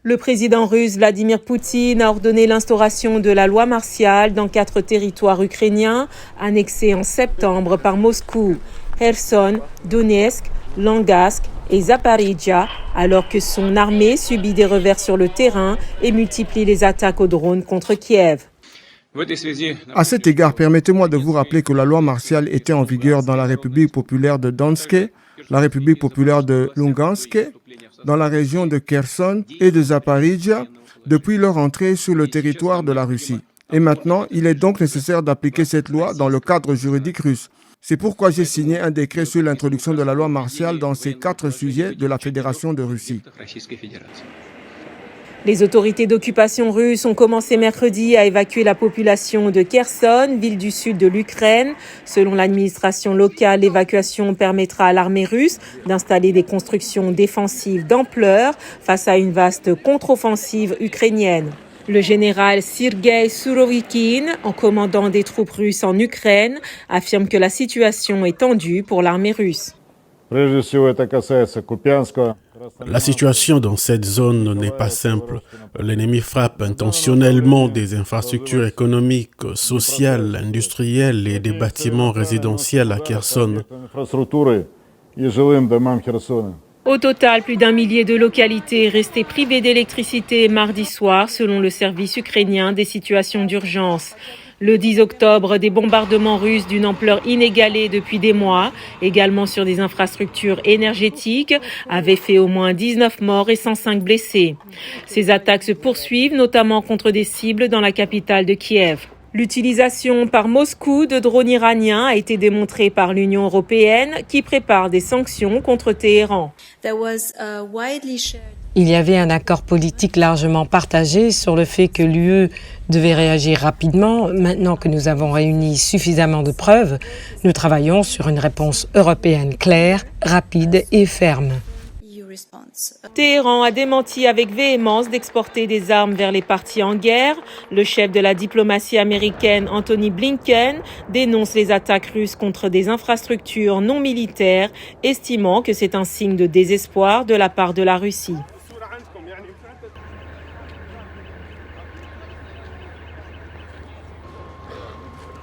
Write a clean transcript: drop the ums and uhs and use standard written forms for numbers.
Le président russe Vladimir Poutine a ordonné l'instauration de la loi martiale dans 4 territoires ukrainiens annexés en septembre par Moscou, Kherson, Donetsk, Lugansk et Zaporijjia, alors que son armée subit des revers sur le terrain et multiplie les attaques aux drones contre Kiev. À cet égard, permettez-moi de vous rappeler que la loi martiale était en vigueur dans la République populaire de Donetsk, la République populaire de Lugansk, dans la région de Kherson et de Zaporijjia depuis leur entrée sur le territoire de la Russie. Et maintenant, il est donc nécessaire d'appliquer cette loi dans le cadre juridique russe. C'est pourquoi j'ai signé un décret sur l'introduction de la loi martiale dans ces 4 sujets de la Fédération de Russie. Les autorités d'occupation russes ont commencé mercredi à évacuer la population de Kherson, ville du sud de l'Ukraine. Selon l'administration locale, l'évacuation permettra à l'armée russe d'installer des constructions défensives d'ampleur face à une vaste contre-offensive ukrainienne. Le général Sergei Surovikin, en commandant des troupes russes en Ukraine, affirme que la situation est tendue pour l'armée russe. La situation dans cette zone n'est pas simple. L'ennemi frappe intentionnellement des infrastructures économiques, sociales, industrielles et des bâtiments résidentiels à Kherson. Au total, plus d'1 millier de localités restées privées d'électricité mardi soir, selon le service ukrainien des situations d'urgence. Le 10 octobre, des bombardements russes d'une ampleur inégalée depuis des mois, également sur des infrastructures énergétiques, avaient fait au moins 19 morts et 105 blessés. Ces attaques se poursuivent, notamment contre des cibles dans la capitale de Kiev. L'utilisation par Moscou de drones iraniens a été démontrée par l'Union européenne qui prépare des sanctions contre Téhéran. Il y avait un accord politique largement partagé sur le fait que l'UE devait réagir rapidement. Maintenant que nous avons réuni suffisamment de preuves, nous travaillons sur une réponse européenne claire, rapide et ferme. Téhéran a démenti avec véhémence d'exporter des armes vers les parties en guerre. Le chef de la diplomatie américaine, Antony Blinken, dénonce les attaques russes contre des infrastructures non militaires, estimant que c'est un signe de désespoir de la part de la Russie.